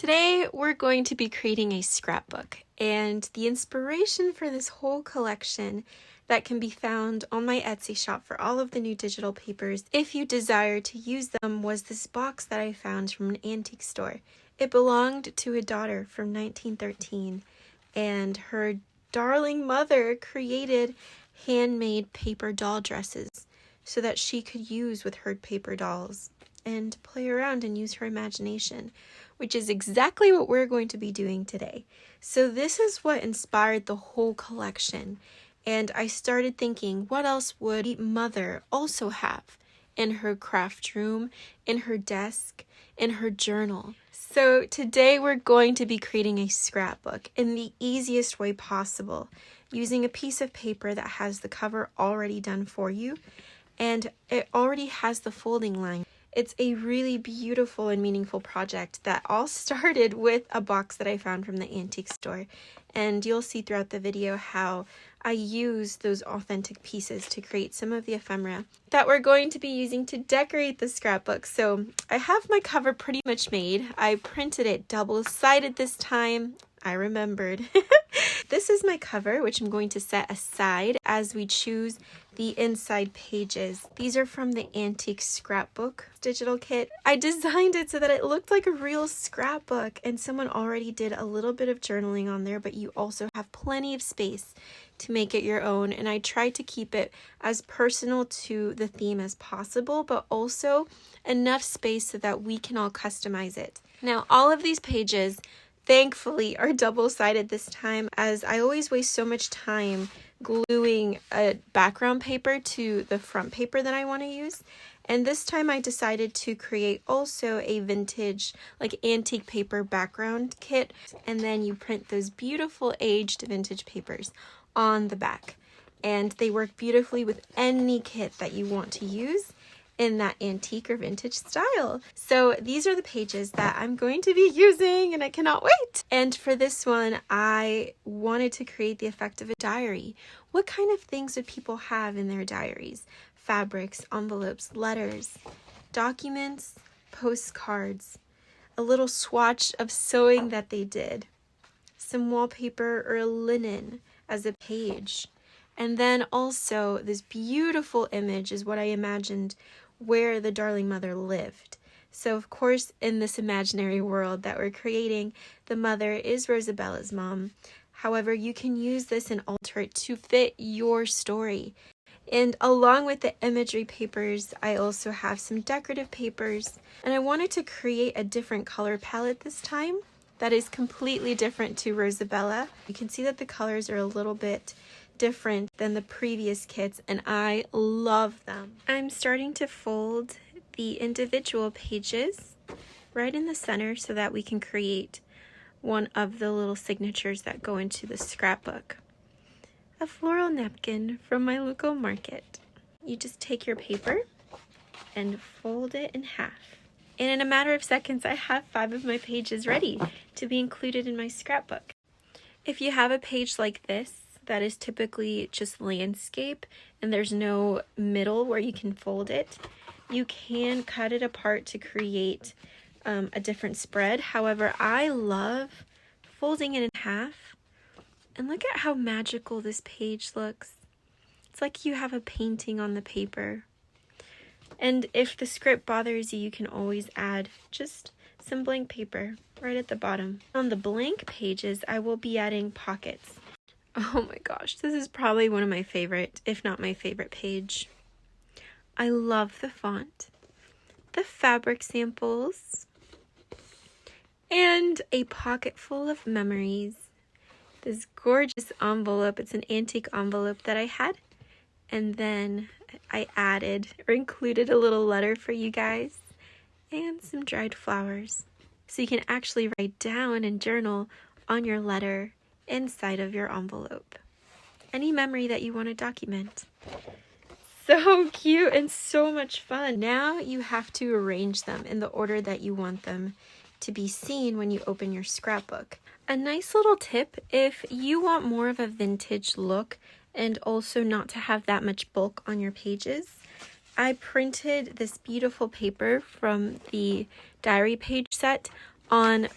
Today we're going to be creating a scrapbook, and the inspiration for this whole collection that can be found on my Etsy shop for all of the new digital papers, if you desire to use them, was this box that I found from an antique store. It belonged to a daughter from 1913, and her darling mother created handmade paper doll dresses so that she could use with her paper dolls and play around and use her imagination, which is exactly what we're going to be doing today. So this is what inspired the whole collection. And I started thinking, what else would mother also have in her craft room, in her desk, in her journal? So today we're going to be creating a scrapbook in the easiest way possible, using a piece of paper that has the cover already done for you, and it already has the folding line. It's a really beautiful and meaningful project that all started with a box that I found from the antique store. And you'll see throughout the video how I use those authentic pieces to create some of the ephemera that we're going to be using to decorate the scrapbook. So I have my cover pretty much made. I printed it double-sided this time. I remembered. This is my cover, which I'm going to set aside as we choose the inside pages. These are from the antique scrapbook digital kit. I designed it so that it looked like a real scrapbook, and someone already did a little bit of journaling on there, but you also have plenty of space to make it your own. And I tried to keep it as personal to the theme as possible, but also enough space so that we can all customize it. Now, all of these pages thankfully are double-sided this time, as I always waste so much time gluing a background paper to the front paper that I want to use. And this time I decided to create also a vintage, like antique paper background kit, and then you print those beautiful aged vintage papers on the back. And they work beautifully with any kit that you want to use in that antique or vintage style. So these are the pages that I'm going to be using, and I cannot wait. And for this one, I wanted to create the effect of a diary. What kind of things would people have in their diaries? Fabrics, envelopes, letters, documents, postcards, a little swatch of sewing that they did, some wallpaper or linen as a page. And then also this beautiful image is what I imagined where the darling mother lived. So of course, in this imaginary world that we're creating, the mother is Rosabella's mom. However, you can use this and alter it to fit your story. And along with the imagery papers, I also have some decorative papers. And I wanted to create a different color palette this time that is completely different to Rosabella. You can see that the colors are a little bit different than the previous kits, and I love them. I'm starting to fold the individual pages right in the center so that we can create one of the little signatures that go into the scrapbook. A floral napkin from my local market. You just take your paper and fold it in half. And in a matter of seconds, I have 5 of my pages ready to be included in my scrapbook. If you have a page like this, that is typically just landscape and there's no middle where you can fold it, you can cut it apart to create a different spread. However, I love folding it in half, and look at how magical this page looks. It's like you have a painting on the paper. And if the script bothers you, you can always add just some blank paper right at the bottom. On the blank pages, I will be adding pockets. Oh my gosh, this is probably one of my favorite, if not my favorite page. I love the font, the fabric samples, and a pocket full of memories. This gorgeous envelope, it's an antique envelope that I had, and then I added or included a little letter for you guys and some dried flowers. So you can actually write down and journal on your letter inside of your envelope any memory that you want to document. So cute and so much fun. Now you have to arrange them in the order that you want them to be seen when you open your scrapbook. A nice little tip, if you want more of a vintage look and also not to have that much bulk on your pages, I printed this beautiful paper from the diary page set on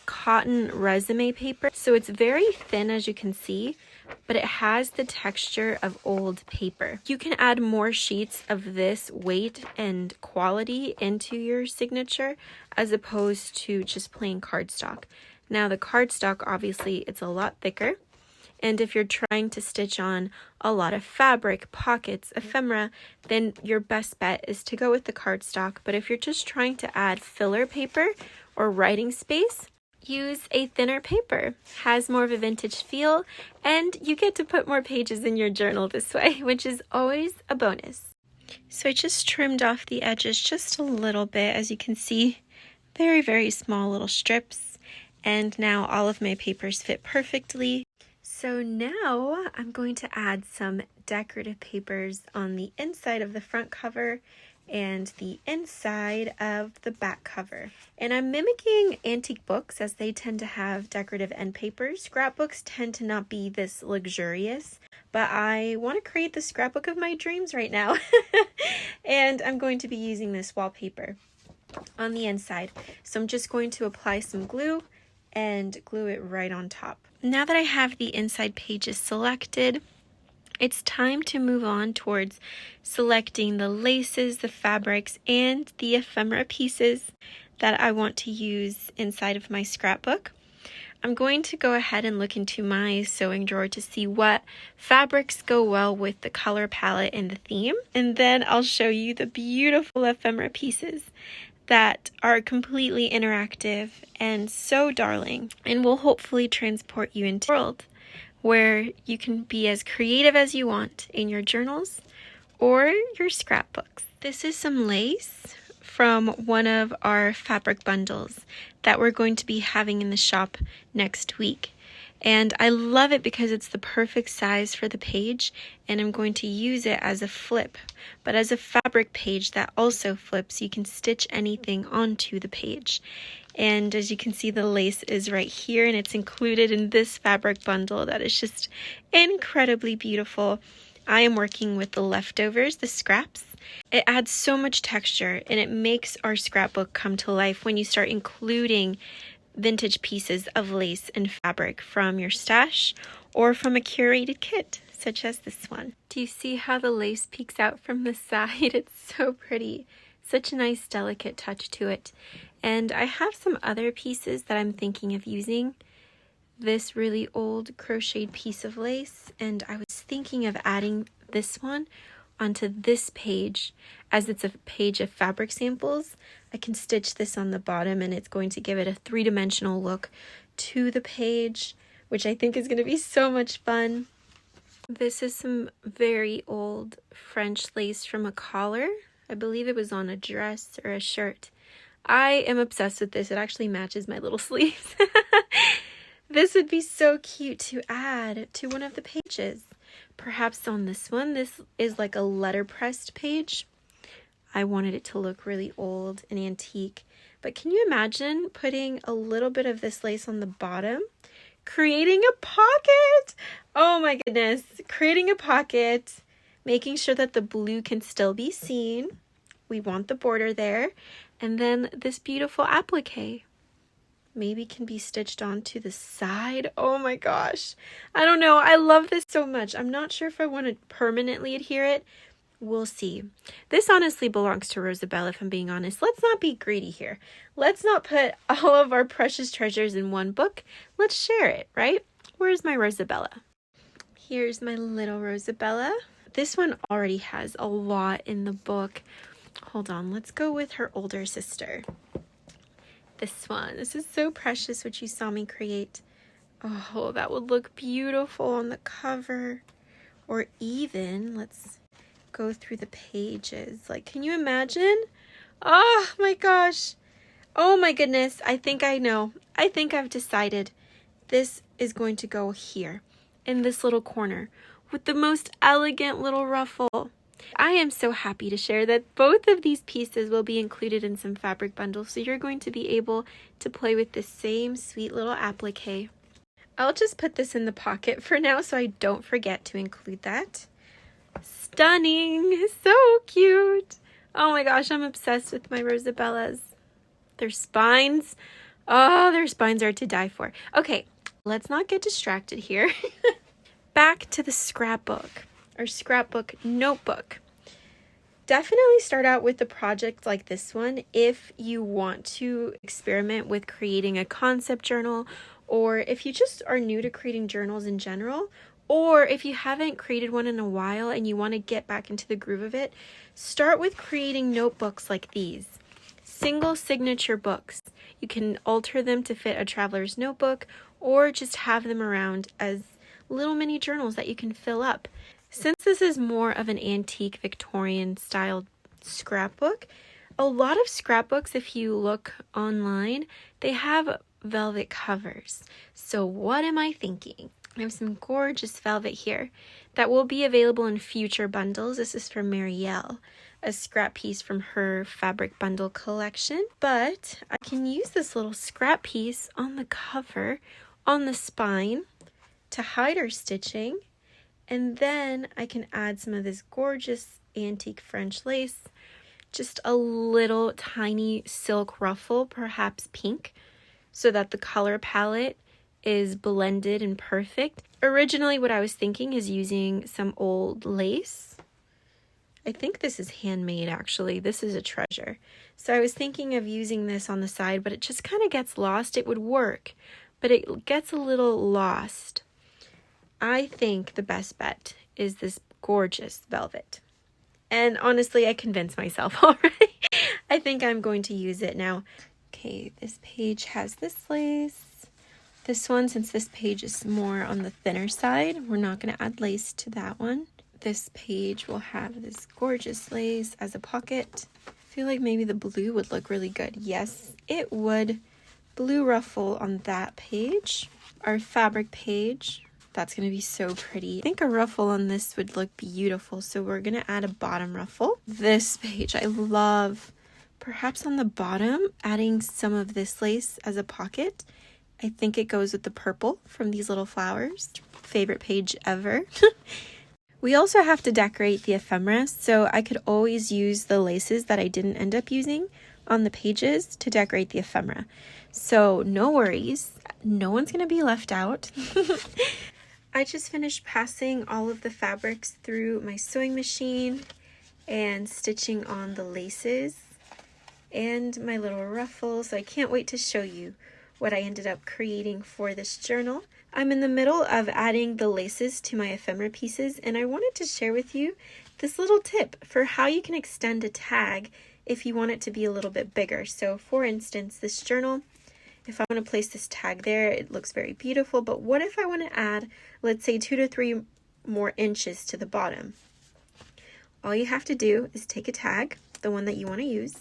cotton resume paper. So it's very thin, as you can see, but it has the texture of old paper. You can add more sheets of this weight and quality into your signature as opposed to just plain cardstock. Now the cardstock, obviously, it's a lot thicker. And if you're trying to stitch on a lot of fabric, pockets, ephemera, then your best bet is to go with the cardstock. But if you're just trying to add filler paper or writing space, use a thinner paper. Has more of a vintage feel, and you get to put more pages in your journal this way, which is always a bonus. So I just trimmed off the edges just a little bit, as you can see, very, very small little strips. And now all of my papers fit perfectly. So now I'm going to add some decorative papers on the inside of the front cover and the inside of the back cover. And I'm mimicking antique books, as they tend to have decorative end papers. Scrapbooks tend to not be this luxurious, but I want to create the scrapbook of my dreams right now. And I'm going to be using this wallpaper on the inside. So I'm just going to apply some glue and glue it right on top. Now that I have the inside pages selected, it's time to move on towards selecting the laces, the fabrics, and the ephemera pieces that I want to use inside of my scrapbook. I'm going to go ahead and look into my sewing drawer to see what fabrics go well with the color palette and the theme. And then I'll show you the beautiful ephemera pieces that are completely interactive and so darling, and will hopefully transport you into a world where you can be as creative as you want in your journals or your scrapbooks. This is some lace from one of our fabric bundles that we're going to be having in the shop next week. And I love it because it's the perfect size for the page, and I'm going to use it as a flip, but as a fabric page that also flips. You can stitch anything onto the page. And as you can see, the lace is right here, and it's included in this fabric bundle that is just incredibly beautiful. I am working with the leftovers, the scraps. It adds so much texture, and it makes our scrapbook come to life when you start including vintage pieces of lace and fabric from your stash or from a curated kit, such as this one. Do you see how the lace peeks out from the side? It's so pretty. Such a nice, delicate touch to it. And I have some other pieces that I'm thinking of using. This really old crocheted piece of lace, and I was thinking of adding this one onto this page, as it's a page of fabric samples. I can stitch this on the bottom, and it's going to give it a three-dimensional look to the page, which I think is going to be so much fun. This is some very old French lace from a collar. I believe it was on a dress or a shirt. I am obsessed with this. It actually matches my little sleeves. This would be so cute to add to one of the pages. Perhaps on this one. This is like a letterpressed page. I wanted it to look really old and antique. But can you imagine putting a little bit of this lace on the bottom? Creating a pocket! Oh my goodness. Creating a pocket. Making sure that the blue can still be seen. We want the border there. And then this beautiful applique. Maybe can be stitched onto the side. Oh my gosh. I don't know. I love this so much. I'm not sure if I want to permanently adhere it. We'll see. This honestly belongs to Rosabella, if I'm being honest. Let's not be greedy here. Let's not put all of our precious treasures in one book. Let's share it, right? Where's my Rosabella? Here's my little Rosabella. This one already has a lot in the book. Hold on. Let's go with her older sister. This one. This is so precious, what you saw me create. Oh, that would look beautiful on the cover. Or even, let's go through the pages. Like, can you imagine? Oh my gosh. Oh my goodness. I think I know. I think I've decided this is going to go here in this little corner with the most elegant little ruffle. I am so happy to share that both of these pieces will be included in some fabric bundles, so you're going to be able to play with the same sweet little applique. I'll just put this in the pocket for now so I don't forget to include that. Stunning! So cute! Oh my gosh, I'm obsessed with my Rosabellas. Their spines Oh, their spines are to die for. Okay, let's not get distracted here. Back to the scrapbook or scrapbook notebook. Definitely start out with a project like this one if you want to experiment with creating a concept journal, or if you just are new to creating journals in general, or if you haven't created one in a while and you want to get back into the groove of it. Start with creating notebooks like these. Single signature books. You can alter them to fit a traveler's notebook or just have them around as little mini journals that you can fill up. Since this is more of an antique Victorian style scrapbook, a lot of scrapbooks, if you look online, they have velvet covers. So what am I thinking? I have some gorgeous velvet here that will be available in future bundles. This is from Marielle, a scrap piece from her fabric bundle collection. But I can use this little scrap piece on the cover, on the spine, to hide our stitching. And then I can add some of this gorgeous antique French lace, just a little tiny silk ruffle, perhaps pink, so that the color palette is blended and perfect. Originally, what I was thinking is using some old lace. I think this is handmade, actually. This is a treasure. So I was thinking of using this on the side, but it just kind of gets lost. It would work, but it gets a little lost. I think the best bet is this gorgeous velvet. And honestly, I convinced myself already. I think I'm going to use it now. Okay, this page has this lace. This one, since this page is more on the thinner side, we're not going to add lace to that one. This page will have this gorgeous lace as a pocket. I feel like maybe the blue would look really good. Yes, it would. Blue ruffle on that page. Our fabric page. That's going to be so pretty. I think a ruffle on this would look beautiful, so we're going to add a bottom ruffle. This page I love. Perhaps on the bottom, adding some of this lace as a pocket. I think it goes with the purple from these little flowers. Favorite page ever. We also have to decorate the ephemera, so I could always use the laces that I didn't end up using on the pages to decorate the ephemera. So no worries, no one's going to be left out. I just finished passing all of the fabrics through my sewing machine and stitching on the laces and my little ruffles. So I can't wait to show you what I ended up creating for this journal. I'm in the middle of adding the laces to my ephemera pieces, and I wanted to share with you this little tip for how you can extend a tag if you want it to be a little bit bigger. So for instance, this journal, if I want to place this tag there, it looks very beautiful, but what if I want to add, let's say 2 to 3 more inches to the bottom? All you have to do is take a tag, the one that you want to use,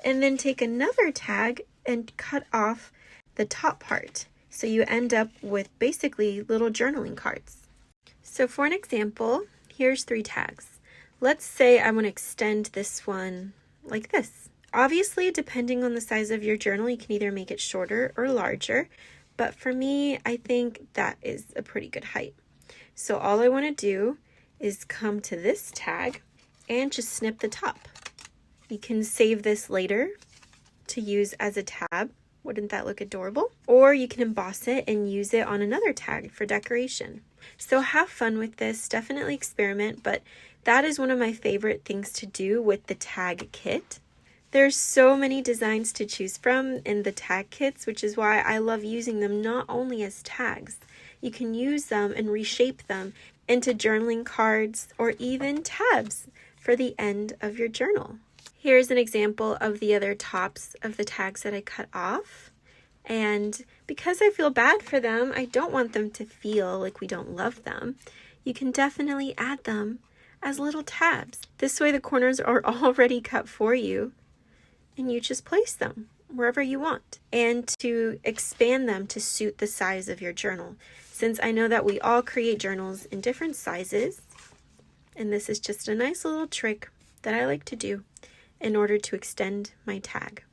and then take another tag and cut off the top part. So you end up with basically little journaling cards. So for an example, here's 3 tags. Let's say I want to extend this one like this. Obviously, depending on the size of your journal, you can either make it shorter or larger. But for me, I think that is a pretty good height. So all I want to do is come to this tag and just snip the top. You can save this later to use as a tab. Wouldn't that look adorable? Or you can emboss it and use it on another tag for decoration. So have fun with this, definitely experiment, but that is one of my favorite things to do with the tag kit. There's so many designs to choose from in the tag kits, which is why I love using them not only as tags. You can use them and reshape them into journaling cards or even tabs for the end of your journal. Here's an example of the other tops of the tags that I cut off. And because I feel bad for them, I don't want them to feel like we don't love them. You can definitely add them as little tabs. This way the corners are already cut for you and you just place them wherever you want. And to expand them to suit the size of your journal. Since I know that we all create journals in different sizes, and this is just a nice little trick that I like to do in order to extend my tag.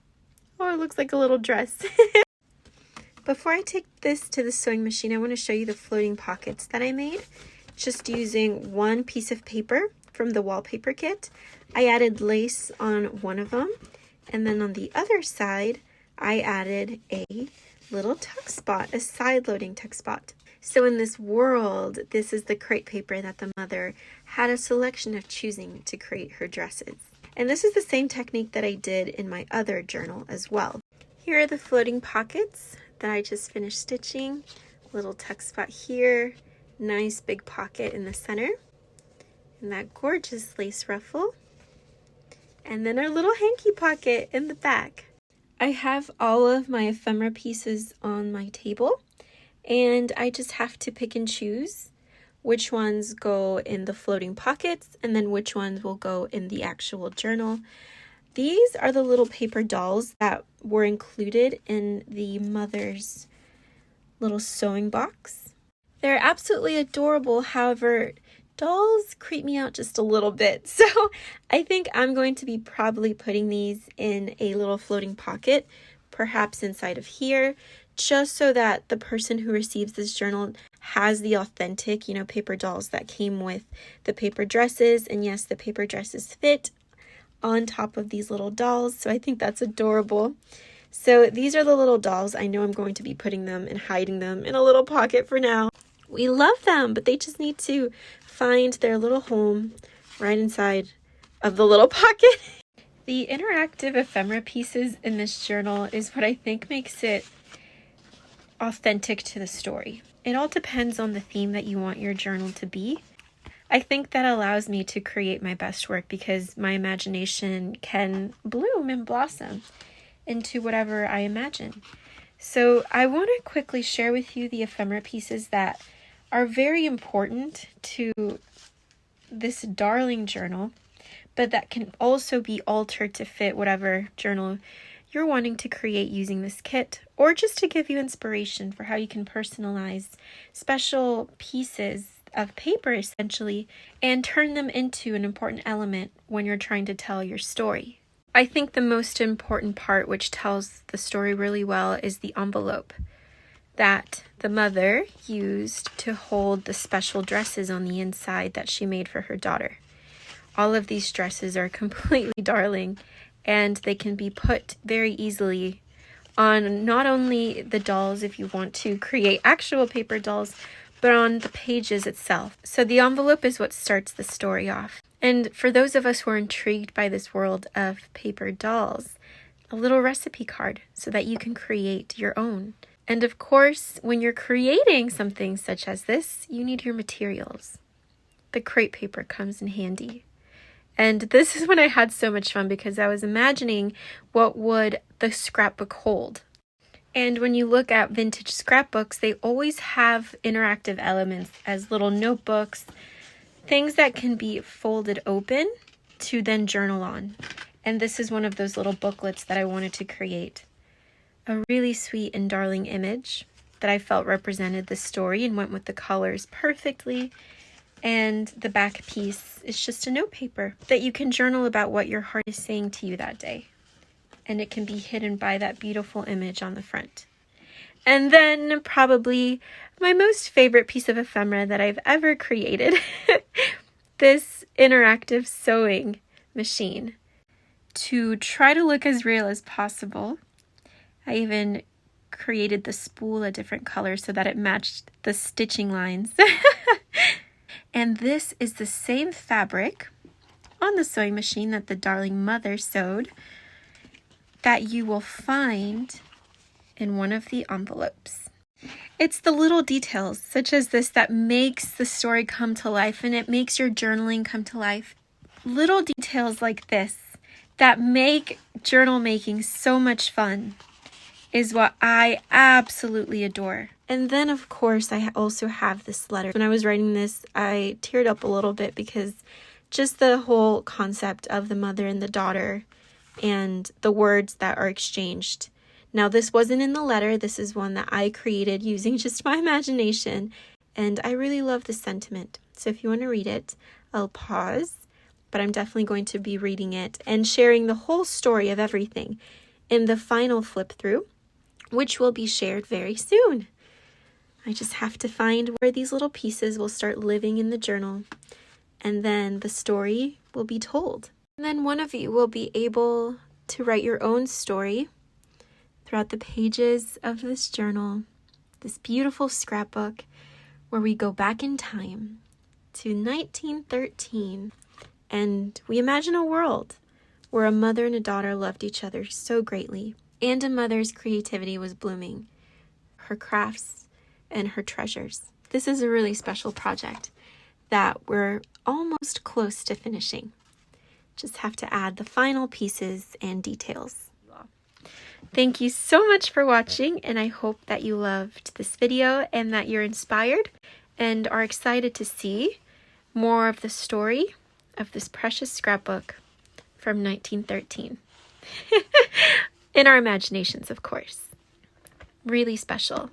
Oh, it looks like a little dress. Before I take this to the sewing machine, I want to show you the floating pockets that I made. Just using one piece of paper from the Wallpaper kit. I added lace on one of them, and then on the other side, I added a little tuck spot, a side-loading tuck spot. So in this world, this is the crepe paper that the mother had a selection of choosing to create her dresses. And this is the same technique that I did in my other journal as well. Here are the floating pockets that I just finished stitching. Little tuck spot here, nice big pocket in the center, and that gorgeous lace ruffle. And then our little hanky pocket in the back. I have all of my ephemera pieces on my table, and I just have to pick and choose which ones go in the floating pockets and then which ones will go in the actual journal. These are the little paper dolls that were included in the mother's little sewing box. They're absolutely adorable. However, dolls creep me out just a little bit. So I think I'm going to be probably putting these in a little floating pocket, perhaps inside of here, just so that the person who receives this journal has the authentic, paper dolls that came with the paper dresses. And yes, the paper dresses fit on top of these little dolls. So I think that's adorable. So these are the little dolls. I know I'm going to be putting them and hiding them in a little pocket for now. We love them, but they just need to find their little home right inside of the little pocket. The interactive ephemera pieces in this journal is what I think makes it authentic to the story. It all depends on the theme that you want your journal to be. I think that allows me to create my best work because my imagination can bloom and blossom into whatever I imagine. So I want to quickly share with you the ephemera pieces that are very important to this darling journal, but that can also be altered to fit whatever journal you're wanting to create using this kit, or just to give you inspiration for how you can personalize special pieces of paper essentially and turn them into an important element when you're trying to tell your story. I think the most important part, which tells the story really well, is the envelope that the mother used to hold the special dresses on the inside that she made for her daughter. All of these dresses are completely darling, and they can be put very easily on not only the dolls if you want to create actual paper dolls, but on the pages itself. So the envelope is what starts the story off. And for those of us who are intrigued by this world of paper dolls, a little recipe card so that you can create your own. And of course, when you're creating something such as this, you need your materials. The crepe paper comes in handy. And this is when I had so much fun because I was imagining what would the scrapbook hold. And when you look at vintage scrapbooks, they always have interactive elements as little notebooks, things that can be folded open to then journal on. And this is one of those little booklets that I wanted to create. A really sweet and darling image that I felt represented the story and went with the colors perfectly. And the back piece is just a note paper that you can journal about what your heart is saying to you that day. And it can be hidden by that beautiful image on the front. And then probably my most favorite piece of ephemera that I've ever created, this interactive sewing machine. To try to look as real as possible, I even created the spool a different color so that it matched the stitching lines. And this is the same fabric on the sewing machine that the darling mother sewed that you will find in one of the envelopes. It's the little details such as this that makes the story come to life, and it makes your journaling come to life. Little details like this that make journal making so much fun is what I absolutely adore. And then, of course, I also have this letter. When I was writing this, I teared up a little bit because just the whole concept of the mother and the daughter and the words that are exchanged. Now, this wasn't in the letter. This is one that I created using just my imagination. And I really love the sentiment. So if you want to read it, I'll pause. But I'm definitely going to be reading it and sharing the whole story of everything in the final flip through, which will be shared very soon. I just have to find where these little pieces will start living in the journal, and then the story will be told. And then one of you will be able to write your own story throughout the pages of this journal, this beautiful scrapbook, where we go back in time to 1913, and we imagine a world where a mother and a daughter loved each other so greatly, and a mother's creativity was blooming, her crafts and her treasures. This is a really special project that we're almost close to finishing. Just have to add the final pieces and details. Thank you so much for watching, and I hope that you loved this video and that you're inspired and are excited to see more of the story of this precious scrapbook from 1913. In our imaginations, of course. Really special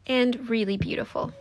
and really beautiful.